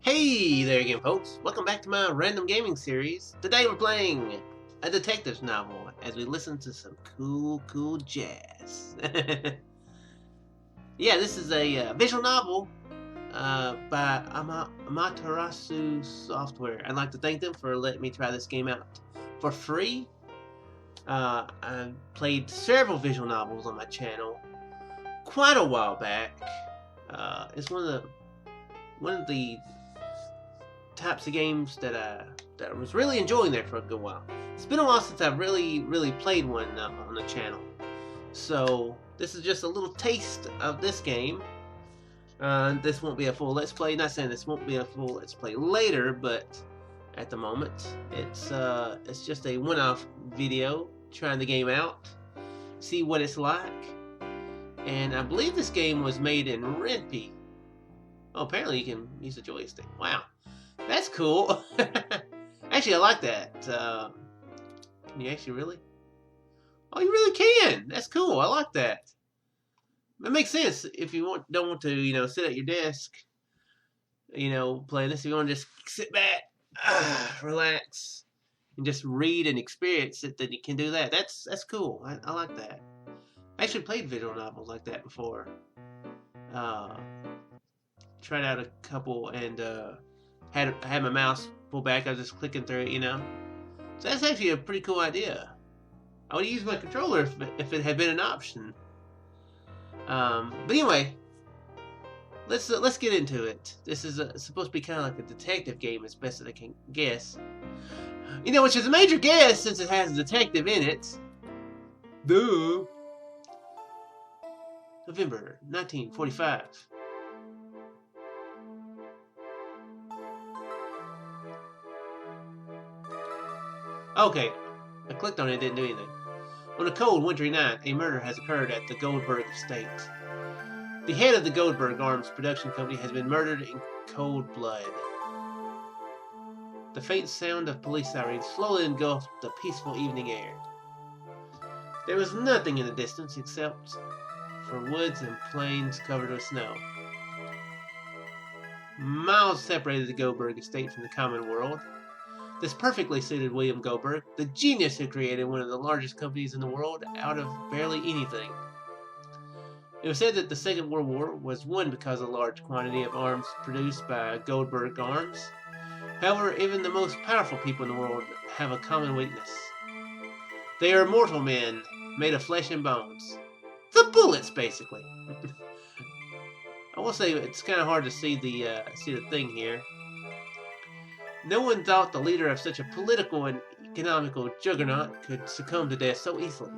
Hey there again, folks. Welcome back to my random gaming series. Today we're playing a detective novel as we listen to some cool jazz. Yeah, this is a visual novel by Amaterasu Software. I'd like to thank them for letting me try this game out for free. I played several visual novels on my channel quite a while back. It's one of the types of games that I was really enjoying there for a good while. It's been a while since I've really played one on the channel. So this is just a little taste of this game. This won't be a full Let's Play. Not saying this won't be a full Let's Play later, but at the moment it's just a one-off video trying the game out, see what it's like. And I believe this game was made in Renpy. Oh, apparently you can use a joystick. Wow. That's cool. Actually, I like that. Can you actually really? Oh, you really can. That's cool. I like that. It makes sense if you don't want to, sit at your desk, playing this. If you want to just sit back, relax, and just read and experience it, then you can do that. That's cool. I like that. I actually played visual novels like that before. Tried out a couple and had my mouse pulled back. I was just clicking through it, So that's actually a pretty cool idea. I would use my controller if it had been an option. But anyway, let's get into it. This is supposed to be kind of like a detective game, as best as I can guess. Which is a major guess since it has a detective in it. Duh. November 1945. Okay, I clicked on it, didn't do anything. On a cold, wintry night, a murder has occurred at the Goldberg estate. The head of the Goldberg Arms production company has been murdered in cold blood. The faint sound of police sirens slowly engulfed the peaceful evening air. There was nothing in the distance except for woods and plains covered with snow. Miles separated the Goldberg estate from the common world. This perfectly suited William Goldberg, the genius who created one of the largest companies in the world out of barely anything. It was said that the Second World War was won because of the large quantity of arms produced by Goldberg Arms. However, even the most powerful people in the world have a common weakness. They are mortal men, made of flesh and bones. The bullets, basically. I will say it's kind of hard to see the thing here. No one thought the leader of such a political and economical juggernaut could succumb to death so easily.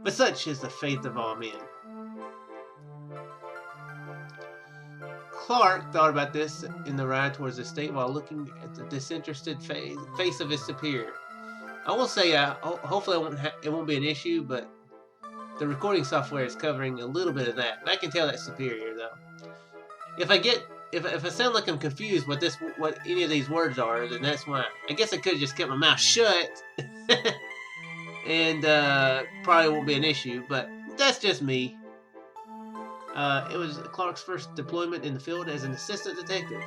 But such is the fate of all men. Clark thought about this in the ride towards the estate while looking at the disinterested face of his superior. I will say, hopefully it won't be an issue, but the recording software is covering a little bit of that. I can tell that's superior, though. If I sound like I'm confused what any of these words are, then that's why. I guess I could have just kept my mouth shut, and probably won't be an issue. But that's just me. It was Clark's first deployment in the field as an assistant detective.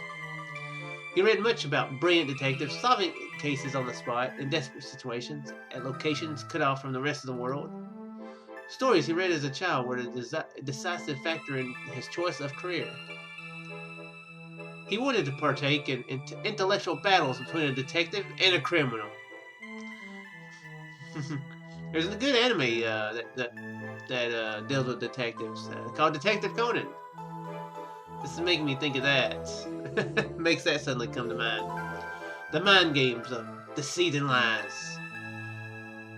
He read much about brilliant detectives solving cases on the spot in desperate situations at locations cut off from the rest of the world. Stories he read as a child were a decisive factor in his choice of career. He wanted to partake in intellectual battles between a detective and a criminal. There's a good anime that deals with detectives called Detective Conan. This is making me think of that. Makes that suddenly come to mind. The mind games of deceit and lies.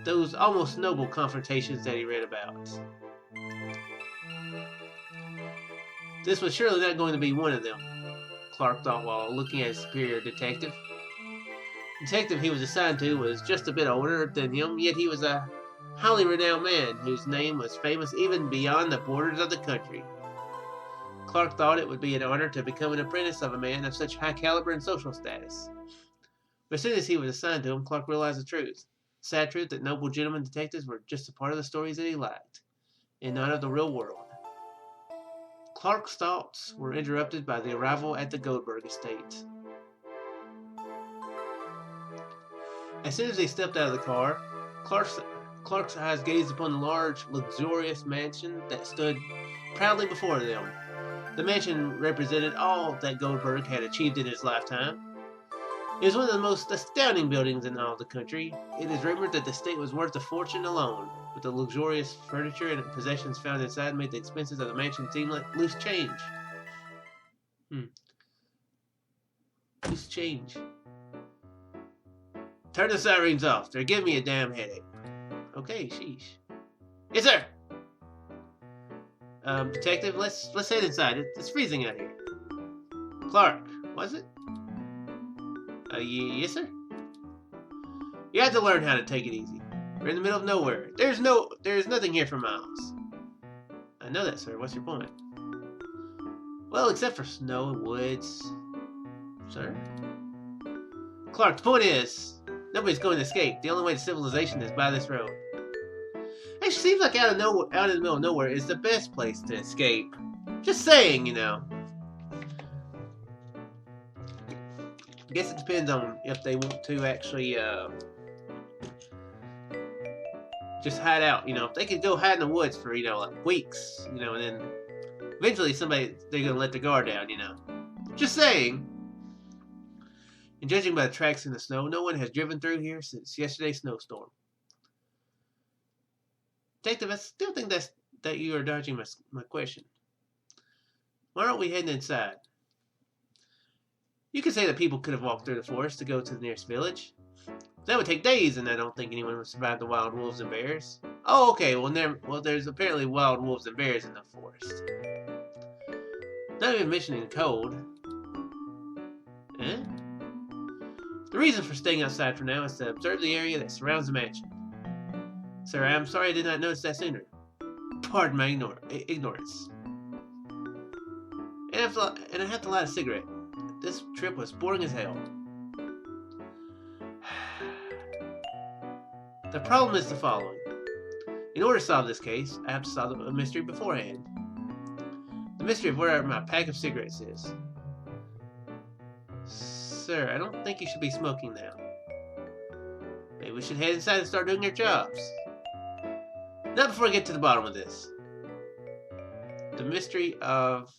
Those almost noble confrontations that he read about. This was surely not going to be one of them, Clark thought while looking at his superior detective. The detective he was assigned to was just a bit older than him, yet he was a highly renowned man whose name was famous even beyond the borders of the country. Clark thought it would be an honor to become an apprentice of a man of such high caliber and social status. But as soon as he was assigned to him, Clark realized the truth. The sad truth that noble gentlemen detectives were just a part of the stories that he liked, and not of the real world. Clark's thoughts were interrupted by the arrival at the Goldberg estate. As soon as they stepped out of the car, Clark's eyes gazed upon the large, luxurious mansion that stood proudly before them. The mansion represented all that Goldberg had achieved in his lifetime. It was one of the most astounding buildings in all the country. It is rumored that the estate was worth a fortune alone, with the luxurious furniture and possessions found inside made the expenses of the mansion seem like loose change. Loose change. Turn the sirens off. They're giving me a damn headache. Okay, sheesh. Yes, sir. Detective, let's head inside. It's freezing out here. Clark, was it? Yes, sir. You have to learn how to take it easy. We're in the middle of nowhere. There's nothing here for miles. I know that, sir. What's your point? Well, except for snow and woods. Sir? Clark, the point is, nobody's going to escape. The only way to civilization is by this road. It seems like out in the middle of nowhere is the best place to escape. Just saying, you know. I guess it depends on if they want to actually just hide out. You know, if they could go hide in the woods for, you know, like weeks, you know, and then eventually they're gonna let the guard down, you know. Just saying. And judging by the tracks in the snow, no one has driven through here since yesterday's snowstorm. Detective, I still think that you are dodging my question. Why aren't we heading inside? You could say that people could have walked through the forest to go to the nearest village. That would take days, and I don't think anyone would survive the wild wolves and bears. Oh, okay. Well, there's apparently wild wolves and bears in the forest. Not even mentioning cold. Eh? The reason for staying outside for now is to observe the area that surrounds the mansion. Sir, I'm sorry I did not notice that sooner. Pardon my ignorance. And I have to light a cigarette. This trip was boring as hell. The problem is the following. In order to solve this case, I have to solve a mystery beforehand. The mystery of where my pack of cigarettes is. Sir, I don't think you should be smoking now. Maybe we should head inside and start doing our jobs. Not before I get to the bottom of this. The mystery of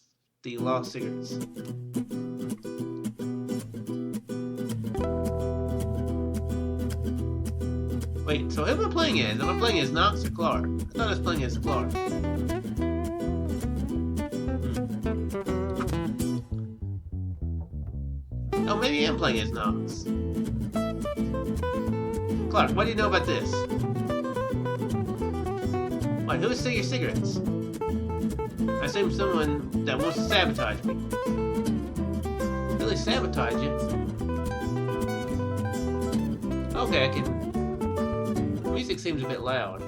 the lost cigarettes. Wait, so who am I playing as? Am I playing as Knox or Clark? I thought I was playing as Clark. Oh, maybe I am playing as Knox. Clark, what do you know about this? What, who would steal your cigarettes? I assume someone that wants to sabotage me. Really sabotage you? Okay, I can... The music seems a bit loud.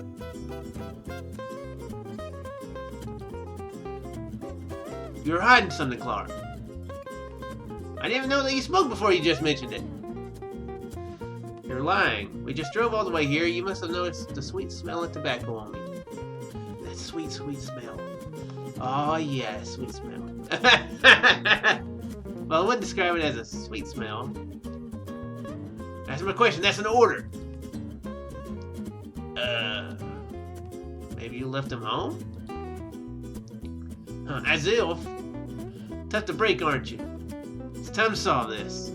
You're hiding something, Clark. I didn't even know that you smoked before you just mentioned it. You're lying. We just drove all the way here. You must have noticed the sweet smell of tobacco on me. That sweet, sweet smell. Oh, yeah, sweet smell. Well, I wouldn't describe it as a sweet smell. That's my question. That's an order. Maybe you left him home? As if. Tough to break, aren't you? It's time to solve this.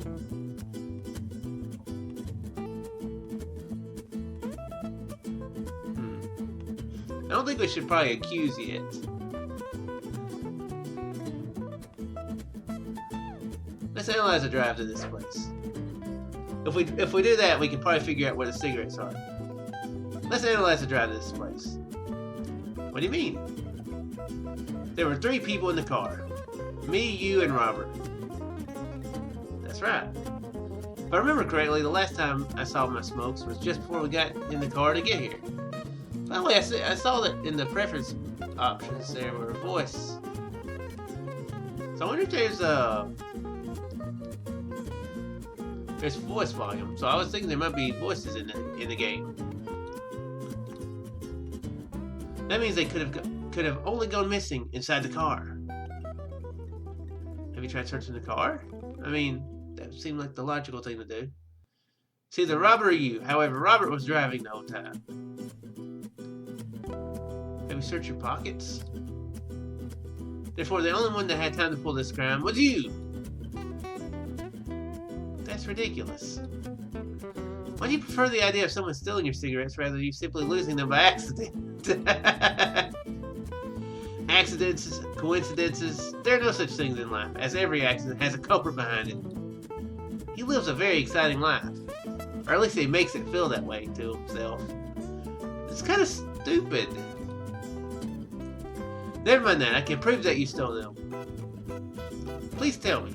I don't think we should probably accuse yet. Let's analyze the drive to this place. If we do that, we can probably figure out where the cigarettes are. Let's analyze the drive to this place. What do you mean? There were 3 people in the car. Me, you, and Robert. That's right. If I remember correctly, the last time I saw my smokes was just before we got in the car to get here. By the way, I saw that in the preference options there were a voice. So I wonder if there's voice volume. So I was thinking there might be voices in the game. That means they could have only gone missing inside the car. Have you tried searching the car? I mean, that seemed like the logical thing to do. It's either Robert or you. However, Robert was driving the whole time. Have you searched your pockets? Therefore, the only one that had time to pull this crime was you. That's ridiculous. Why do you prefer the idea of someone stealing your cigarettes rather than you simply losing them by accident? Accidents, coincidences, there are no such things in life, as every accident has a culprit behind it. He lives a very exciting life. Or at least he makes it feel that way to himself. It's kind of stupid. Never mind that, I can prove that you stole them. Please tell me.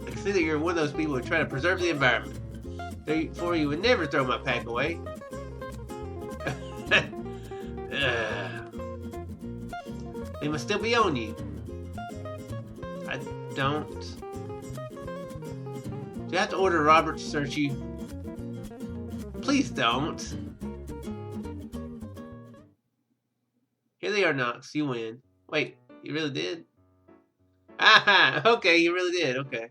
I can see that you're one of those people who try to preserve the environment. Therefore, you would never throw my pack away. They must still be on you. I don't. Do you have to order Robert to search you? Please don't. Here they are, Knox. You win. Wait, you really did? Aha! Okay, you really did. Okay.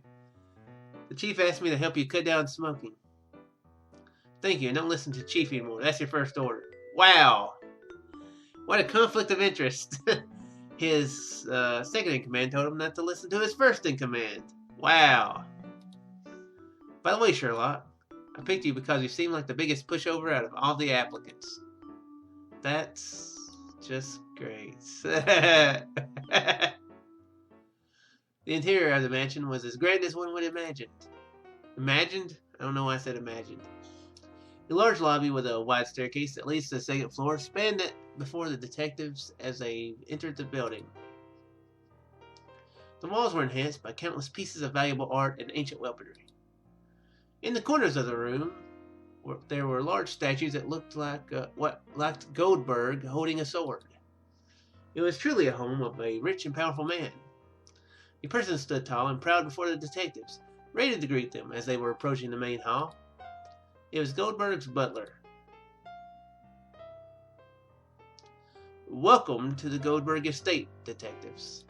The chief asked me to help you cut down smoking. Thank you, and don't listen to Chief anymore. That's your first order. Wow! What a conflict of interest. His second-in-command told him not to listen to his first-in-command. Wow. By the way, Sherlock, I picked you because you seem like the biggest pushover out of all the applicants. That's just great. The interior of the mansion was as grand as one would imagine. Imagined? I don't know why I said imagined. A large lobby with a wide staircase that leads to the second floor spanned it before the detectives as they entered the building. The walls were enhanced by countless pieces of valuable art and ancient weaponry. In the corners of the room, there were large statues that looked like Goldberg holding a sword. It was truly a home of a rich and powerful man. A person stood tall and proud before the detectives, ready to greet them as they were approaching the main hall. It was Goldberg's butler. Welcome to the Goldberg estate, detectives.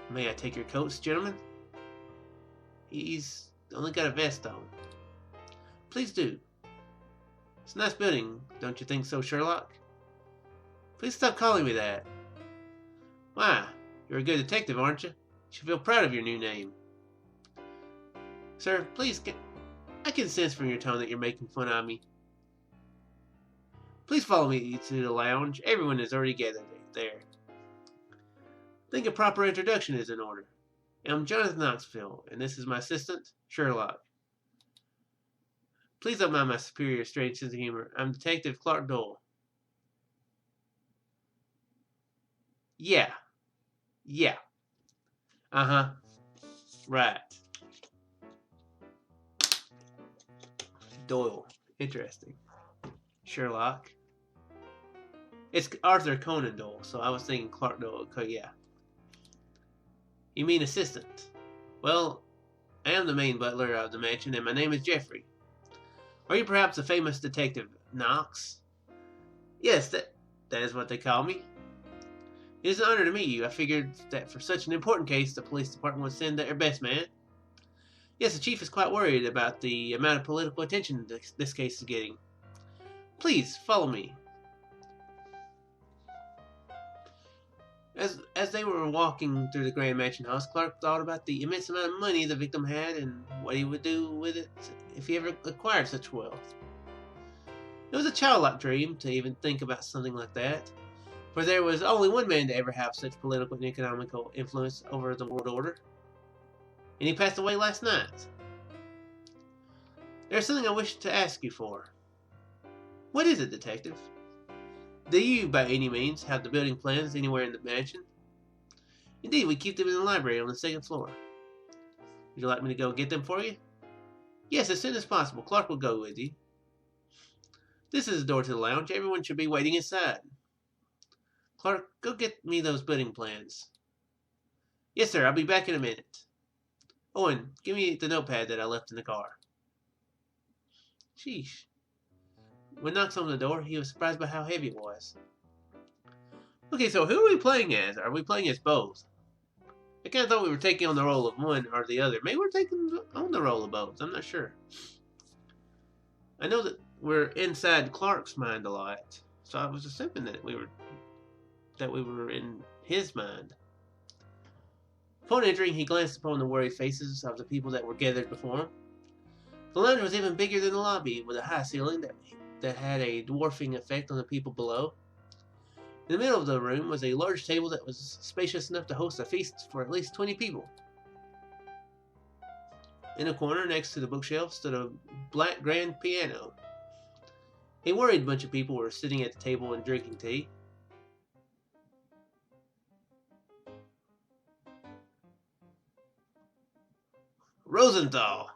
May I take your coats, gentlemen? He's only got a vest on. Please do. It's a nice building, don't you think so, Sherlock? Please stop calling me that. Why, you're a good detective, aren't you? You should feel proud of your new name. Sir, please, I can sense from your tone that you're making fun of me. Please follow me to the lounge. Everyone is already gathered there. I think a proper introduction is in order. I'm Jonathan Knoxville, and this is my assistant, Sherlock. Please don't mind my superior strange sense of humor. I'm Detective Clark Dole. Yeah. Uh-huh. Right. Doyle. Interesting. Sherlock. It's Arthur Conan Doyle, so I was thinking Clark Doyle. Yeah. You mean assistant? Well, I am the main butler of the mansion, and my name is Jeffrey. Are you perhaps the famous detective Knox? Yes, that is what they call me. It is an honor to meet you. I figured that for such an important case, the police department would send their best man. Yes, the chief is quite worried about the amount of political attention this case is getting. Please, follow me. As they were walking through the Grand Mansion House, Clark thought about the immense amount of money the victim had and what he would do with it if he ever acquired such wealth. It was a childlike dream to even think about something like that, for there was only one man to ever have such political and economical influence over the world order, and he passed away last night. There's something I wish to ask you for. What is it, detective? Do you, by any means, have the building plans anywhere in the mansion? Indeed, we keep them in the library on the second floor. Would you like me to go get them for you? Yes, as soon as possible. Clark will go with you. This is the door to the lounge. Everyone should be waiting inside. Clark, go get me those building plans. Yes, sir. I'll be back in a minute. Owen, give me the notepad that I left in the car. Sheesh. When Knox opened the door, he was surprised by how heavy it was. Okay, so who are we playing as? Are we playing as both? I kind of thought we were taking on the role of one or the other. Maybe we're taking on the role of both. I'm not sure. I know that we're inside Clark's mind a lot, so I was assuming that we were in his mind. Upon entering, he glanced upon the worried faces of the people that were gathered before him. The lounge was even bigger than the lobby, with a high ceiling that had a dwarfing effect on the people below. In the middle of the room was a large table that was spacious enough to host a feast for at least 20 people. In a corner next to the bookshelf stood a black grand piano. A worried bunch of people were sitting at the table and drinking tea. Rosenthal!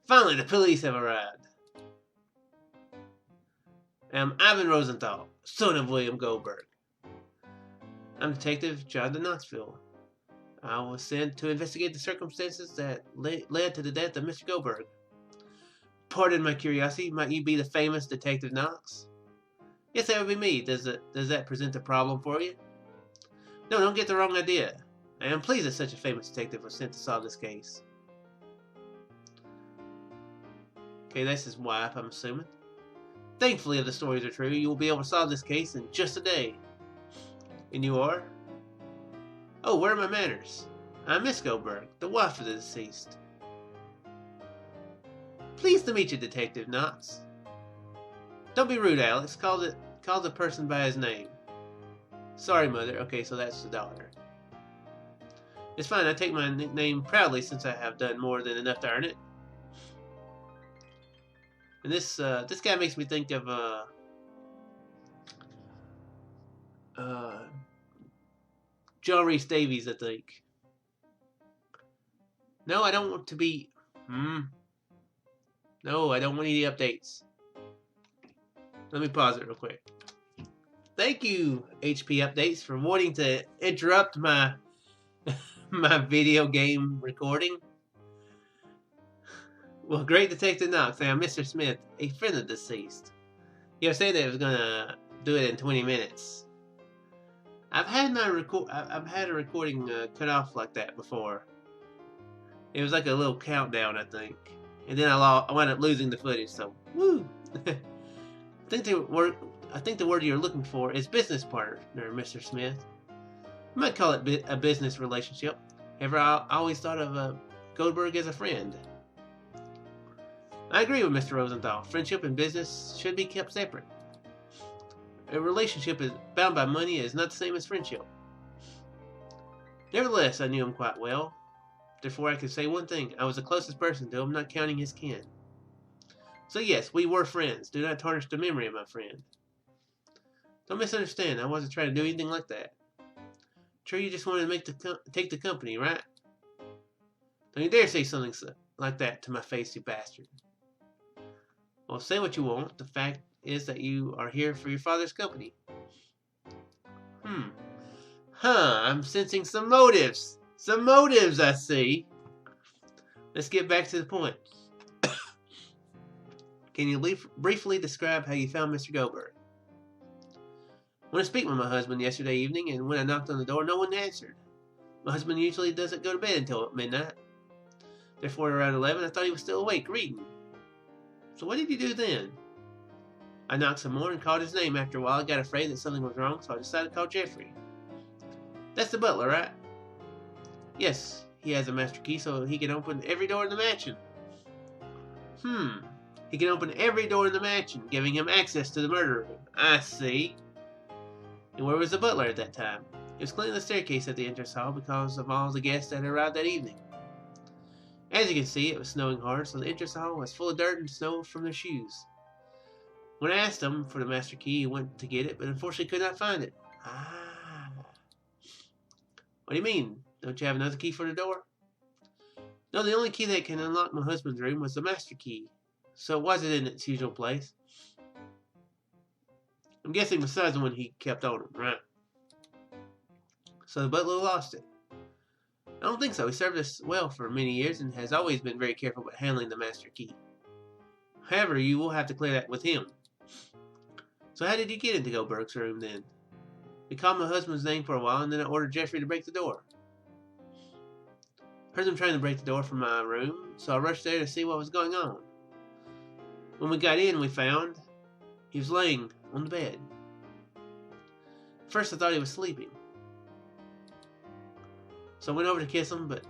Finally, the police have arrived. I'm Ivan Rosenthal, son of William Goldberg. I'm Detective John de Knoxville. I was sent to investigate the circumstances that led to the death of Mr. Goldberg. Pardon my curiosity, might you be the famous Detective Knox? Yes, that would be me. Does that present a problem for you? No, don't get the wrong idea. I am pleased that such a famous detective was sent to solve this case. Okay, that's his wife, I'm assuming. Thankfully, if the stories are true, you will be able to solve this case in just a day. And you are? Oh, where are my manners? I'm Miss Goldberg, the wife of the deceased. Pleased to meet you, Detective Knox. Don't be rude, Alex. Call the person by his name. Sorry, Mother. Okay, so that's the daughter. It's fine. I take my nickname proudly since I have done more than enough to earn it. And this guy makes me think of John Rhys Davies, I think. No, I don't want to be. No, I don't want any updates. Let me pause it real quick. Thank you, HP Updates, for wanting to interrupt my my video game recording. Well, great Detective Knox. I'm Mr. Smith, a friend of the deceased. You were saying that it was gonna do it in 20 minutes. I've had a recording cut off like that before. It was like a little countdown, I think, and then I wound up losing the footage. So, woo! I think the word you're looking for is business partner, Mr. Smith. You might call it a business relationship. However, I always thought of Goldberg as a friend. I agree with Mr. Rosenthal. Friendship and business should be kept separate. A relationship is bound by money is not the same as friendship. Nevertheless, I knew him quite well. Therefore, I could say one thing. I was the closest person to him, not counting his kin. So yes, we were friends. Do not tarnish the memory of my friend. Don't misunderstand. I wasn't trying to do anything like that. Sure, you just wanted to take the company, right? Don't you dare say something like that to my face, you bastard. Well, say what you want. The fact is that you are here for your father's company. I'm sensing some motives. Some motives, I see. Let's get back to the point. Can you briefly describe how you found Mr. Goldberg? I went to speak with my husband yesterday evening, and when I knocked on the door, no one answered. My husband usually doesn't go to bed until midnight. Therefore, around 11, I thought he was still awake, reading. So what did you do then? I knocked some more and called his name. After a while, I got afraid that something was wrong, so I decided to call Jeffrey. That's the butler, right? Yes, he has a master key, so he can open every door in the mansion. He can open every door in the mansion, giving him access to the murder room. I see. And where was the butler at that time? He was cleaning the staircase at the entrance hall because of all the guests that arrived that evening. As you can see, it was snowing hard, so the entrance hall was full of dirt and snow from their shoes. When I asked him for the master key, he went to get it, but unfortunately could not find it. What do you mean? Don't you have another key for the door? No, the only key that can unlock my husband's room was the master key, so it wasn't in its usual place. I'm guessing besides the one he kept on him, right? So the butler lost it. I don't think so. He served us well for many years and has always been very careful about handling the master key. However, you will have to clear that with him. So how did you get into Goldberg's room then? We called my husband's name for a while, and then I ordered Jeffrey to break the door. I heard them trying to break the door from my room, so I rushed there to see what was going on. When we got in, we found he was laying on the bed. At first I thought he was sleeping, so I went over to kiss him, but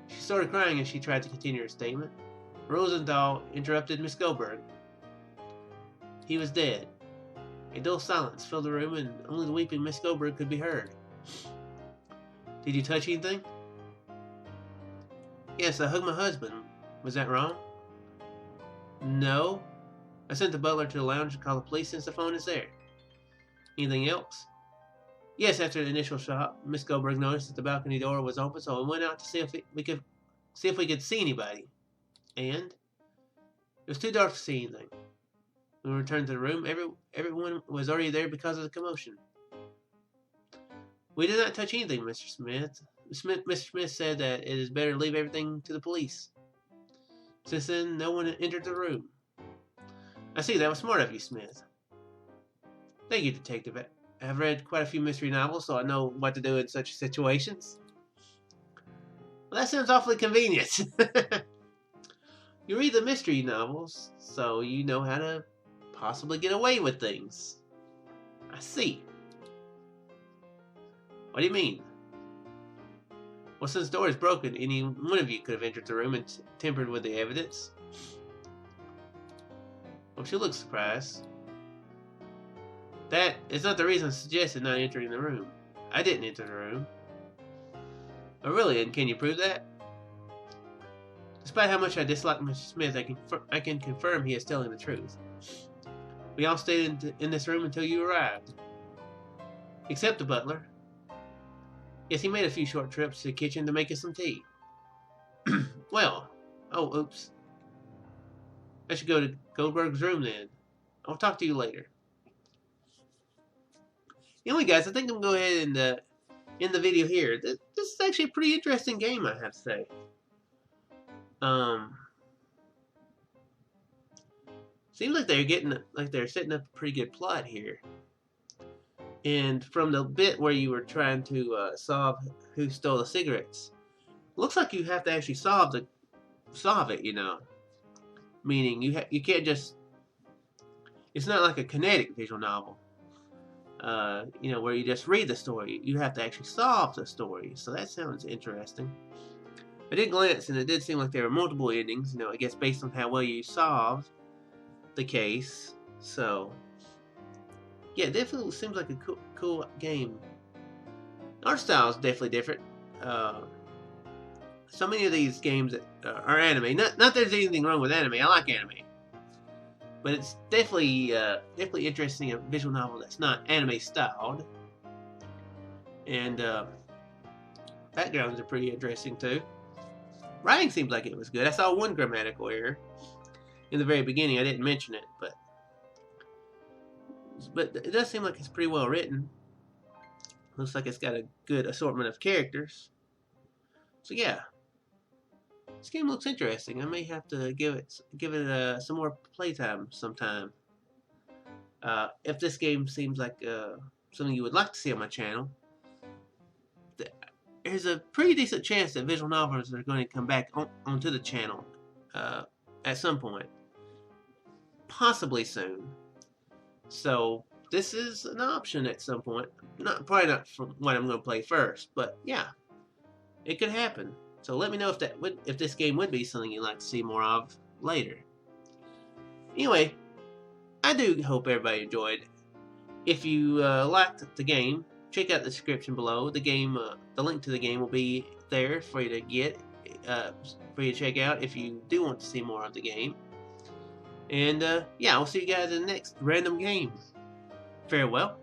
she started crying as she tried to continue her statement. Rosenthal interrupted Miss Goldberg. He was dead. A dull silence filled the room, and only the weeping Miss Goldberg could be heard. Did you touch anything? Yes, I hugged my husband. Was that wrong? No. I sent the butler to the lounge to call the police since the phone is there. Anything else? Yes, after the initial shock, Miss Goldberg noticed that the balcony door was open, so we went out to see if we could see anybody. And it was too dark to see anything. When we returned to the room, everyone was already there because of the commotion. We did not touch anything, Mr. Smith. Mr. Smith said that it is better to leave everything to the police. Since then, no one had entered the room. I see, that was smart of you, Smith. Thank you, Detective. I have read quite a few mystery novels, so I know what to do in such situations. Well, that sounds awfully convenient. You read the mystery novels, so you know how to possibly get away with things. I see. What do you mean? Well, since the door is broken, any one of you could have entered the room and tampered with the evidence. Well, she looks surprised. That is not the reason I suggested not entering the room. I didn't enter the room. Oh, really? And can you prove that? Despite how much I dislike Mr. Smith, I can confirm he is telling the truth. We all stayed in this room until you arrived. Except the butler. Yes, he made a few short trips to the kitchen to make us some tea. Well, oh, oops. I should go to Goldberg's room then. I'll talk to you later. Anyway, guys, I think I'm going to go ahead and end the video here. This is actually a pretty interesting game, I have to say. Seems like they're setting up a pretty good plot here. And from the bit where you were trying to solve who stole the cigarettes, looks like you have to actually solve it, you know. Meaning you can't just. It's not like a kinetic visual novel, you know, where you just read the story. You have to actually solve the story. So that sounds interesting. I did glance, and it did seem like there were multiple endings. You know, I guess based on how well you solved the case. So yeah, definitely seems like a cool game. Art style is definitely different. So many of these games that are anime. Not that there's anything wrong with anime. I like anime, but it's definitely interesting, a visual novel that's not anime styled. And backgrounds are pretty interesting too. Writing seems like it was good. I saw one grammatical error in the very beginning. I didn't mention it, but it does seem like it's pretty well written. Looks like it's got a good assortment of characters. So yeah, this game looks interesting. I may have to give it some more playtime sometime. If this game seems like something you would like to see on my channel, there's a pretty decent chance that visual novels are going to come back onto the channel at some point, possibly soon. So this is an option at some point. Probably not from what I'm going to play first, but yeah, it could happen. So let me know if this game would be something you'd like to see more of later. Anyway, I do hope everybody enjoyed. If you liked the game, check out the description below. The link to the game will be there for you to get, for you to check out if you do want to see more of the game. And yeah, I'll see you guys in the next random game. Farewell.